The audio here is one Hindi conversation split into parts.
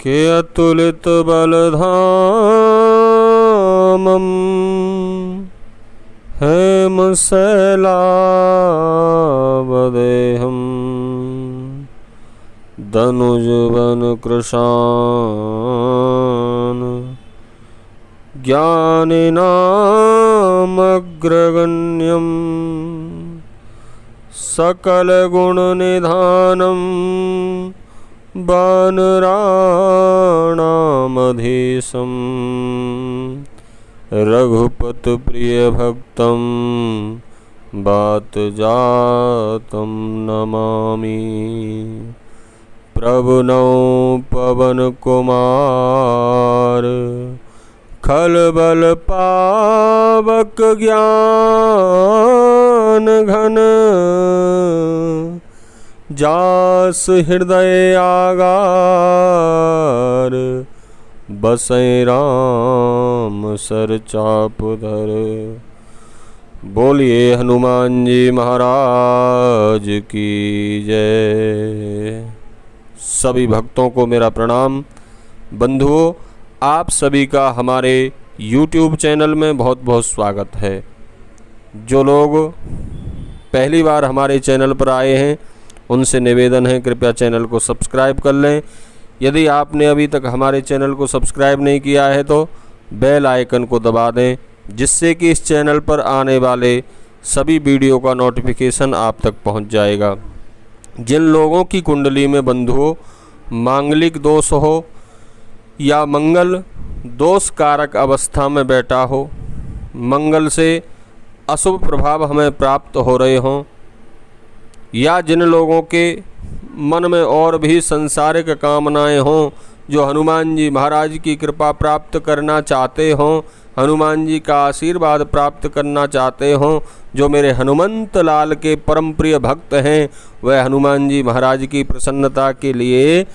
के अतुलित बलधामं हेमशैलावदेहं दनुजवन कृशान ज्ञानिनामग्रगण्यं सकलगुणनिधानं वानराणामधीशं रघुपतिप्रियभक्तं वातजातं नमामि। प्रभुनौ पवनकुमार खलबल पावक ज्ञान घन जास हृदय आगार बसै राम सर चापधर। बोलिए हनुमान जी महाराज की जय। सभी भक्तों को मेरा प्रणाम। बंधुओं, आप सभी का हमारे YouTube चैनल में बहुत बहुत स्वागत है। जो लोग पहली बार हमारे चैनल पर आए हैं उनसे निवेदन है कृपया चैनल को सब्सक्राइब कर लें। यदि आपने अभी तक हमारे चैनल को सब्सक्राइब नहीं किया है तो बेल आइकन को दबा दें, जिससे कि इस चैनल पर आने वाले सभी वीडियो का नोटिफिकेशन आप तक पहुंच जाएगा। जिन लोगों की कुंडली में बंधुओं मांगलिक दोष हो या मंगल दोष कारक अवस्था में बैठा हो, मंगल से अशुभ प्रभाव हमें प्राप्त हो रहे हों, या जिन लोगों के मन में और भी संसारिक कामनाएं हों, जो हनुमान जी महाराज की कृपा प्राप्त करना चाहते हों, हनुमान जी का आशीर्वाद प्राप्त करना चाहते हों, जो मेरे हनुमंत लाल के परम प्रिय भक्त हैं, वह हनुमान जी महाराज की प्रसन्नता के लिए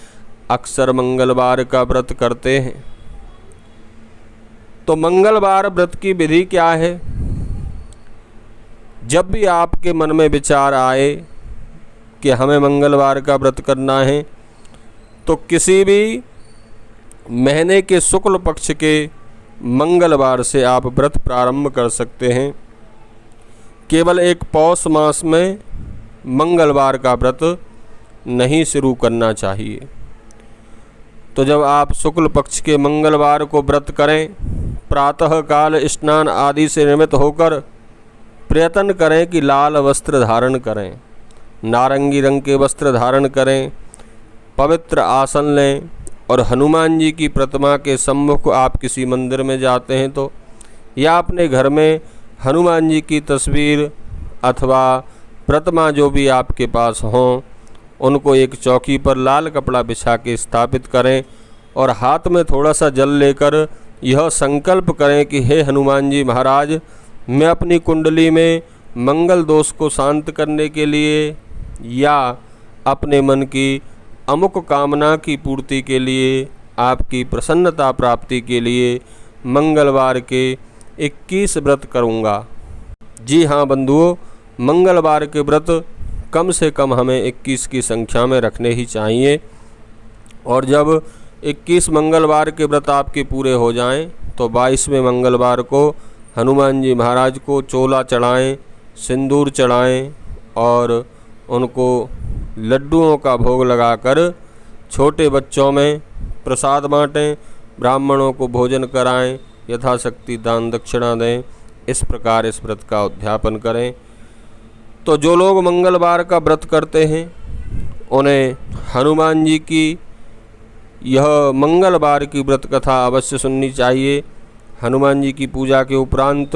अक्सर मंगलवार का व्रत करते हैं। तो मंगलवार व्रत की विधि क्या है? जब भी आपके मन में विचार आए कि हमें मंगलवार का व्रत करना है, तो किसी भी महीने के शुक्ल पक्ष के मंगलवार से आप व्रत प्रारंभ कर सकते हैं। केवल एक पौष मास में मंगलवार का व्रत नहीं शुरू करना चाहिए। तो जब आप शुक्ल पक्ष के मंगलवार को व्रत करें, प्रातः काल स्नान आदि से निवृत्त होकर प्रयत्न करें कि लाल वस्त्र धारण करें, नारंगी रंग के वस्त्र धारण करें, पवित्र आसन लें और हनुमान जी की प्रतिमा के सम्मुख आप किसी मंदिर में जाते हैं तो, या अपने घर में हनुमान जी की तस्वीर अथवा प्रतिमा जो भी आपके पास हों, उनको एक चौकी पर लाल कपड़ा बिछा के स्थापित करें और हाथ में थोड़ा सा जल लेकर यह संकल्प करें कि हे हनुमान जी महाराज, मैं अपनी कुंडली में मंगल दोष को शांत करने के लिए या अपने मन की अमुक कामना की पूर्ति के लिए, आपकी प्रसन्नता प्राप्ति के लिए मंगलवार के 21 व्रत करूँगा। जी हाँ बंधुओं, मंगलवार के व्रत कम से कम हमें 21 की संख्या में रखने ही चाहिए। और जब 21 मंगलवार के व्रत आपके पूरे हो जाएं, तो 22वें मंगलवार को हनुमान जी महाराज को चोला चढ़ाएं, सिंदूर चढ़ाएं और उनको लड्डुओं का भोग लगाकर छोटे बच्चों में प्रसाद बाँटें, ब्राह्मणों को भोजन कराएं, यथाशक्ति दान दक्षिणा दें। इस प्रकार इस व्रत का उद्यापन करें। तो जो लोग मंगलवार का व्रत करते हैं उन्हें हनुमान जी की यह मंगलवार की व्रत कथा अवश्य सुननी चाहिए। हनुमान जी की पूजा के उपरांत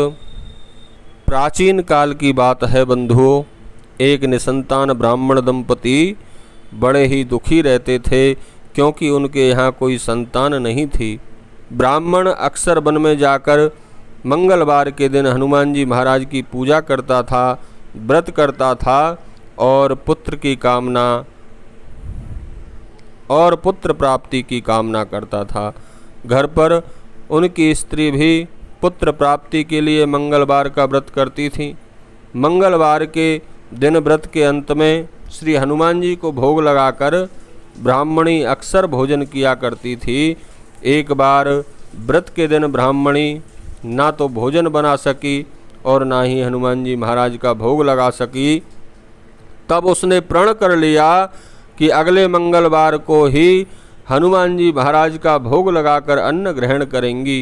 प्राचीन काल की बात है बंधुओं, एक निसंतान ब्राह्मण दंपति बड़े ही दुखी रहते थे क्योंकि उनके यहाँ कोई संतान नहीं थी। ब्राह्मण अक्सर वन में जाकर मंगलवार के दिन हनुमान जी महाराज की पूजा करता था, व्रत करता था और पुत्र की कामना और पुत्र प्राप्ति की कामना करता था। घर पर उनकी स्त्री भी पुत्र प्राप्ति के लिए मंगलवार का व्रत करती थी। मंगलवार के दिन व्रत के अंत में श्री हनुमान जी को भोग लगाकर ब्राह्मणी अक्सर भोजन किया करती थी। एक बार व्रत के दिन ब्राह्मणी ना तो भोजन बना सकी और ना ही हनुमान जी महाराज का भोग लगा सकी। तब उसने प्रण कर लिया कि अगले मंगलवार को ही हनुमान जी महाराज का भोग लगाकर अन्न ग्रहण करेंगी।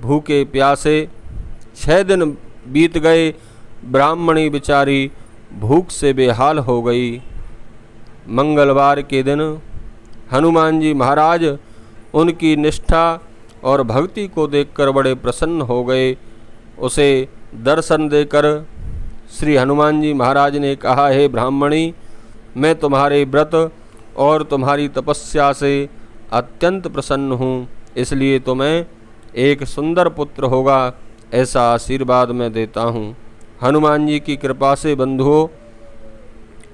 भूखे प्यासे 6 दिन बीत गए। ब्राह्मणी बेचारी भूख से बेहाल हो गई। मंगलवार के दिन हनुमान जी महाराज उनकी निष्ठा और भक्ति को देखकर बड़े प्रसन्न हो गए। उसे दर्शन देकर श्री हनुमान जी महाराज ने कहा, हे ब्राह्मणी, मैं तुम्हारे व्रत और तुम्हारी तपस्या से अत्यंत प्रसन्न हूँ, इसलिए तुम्हें एक सुंदर पुत्र होगा ऐसा आशीर्वाद मैं देता हूँ। हनुमान जी की कृपा से बंधुओं,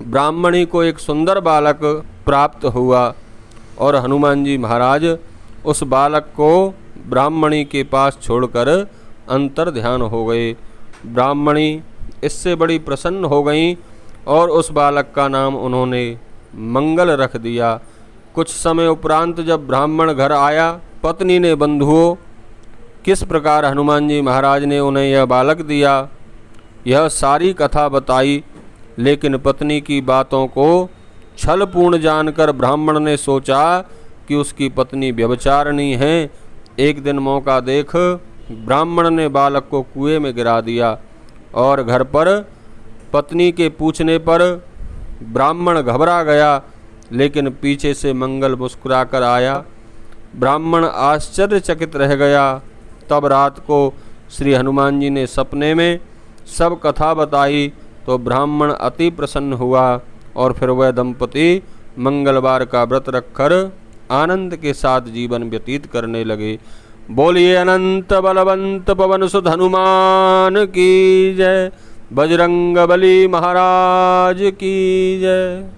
ब्राह्मणी को एक सुंदर बालक प्राप्त हुआ और हनुमान जी महाराज उस बालक को ब्राह्मणी के पास छोड़कर अंतर ध्यान हो गए। ब्राह्मणी इससे बड़ी प्रसन्न हो गई और उस बालक का नाम उन्होंने मंगल रख दिया। कुछ समय उपरांत जब ब्राह्मण घर आया, पत्नी ने बंधुओं किस प्रकार हनुमान जी महाराज ने उन्हें यह बालक दिया, यह सारी कथा बताई। लेकिन पत्नी की बातों को छलपूर्ण जानकर ब्राह्मण ने सोचा कि उसकी पत्नी व्यभिचारिणी है। एक दिन मौका देख ब्राह्मण ने बालक को कुएं में गिरा दिया और घर पर पत्नी के पूछने पर ब्राह्मण घबरा गया, लेकिन पीछे से मंगल मुस्कुराकर आया। ब्राह्मण आश्चर्यचकित रह गया। तब रात को श्री हनुमान जी ने सपने में सब कथा बताई तो ब्राह्मण अति प्रसन्न हुआ और फिर वह दंपति मंगलवार का व्रत रखकर आनंद के साथ जीवन व्यतीत करने लगे। बोलिए अनंत बलवंत पवन सुत हनुमान की जय। बजरंग बली महाराज की जय।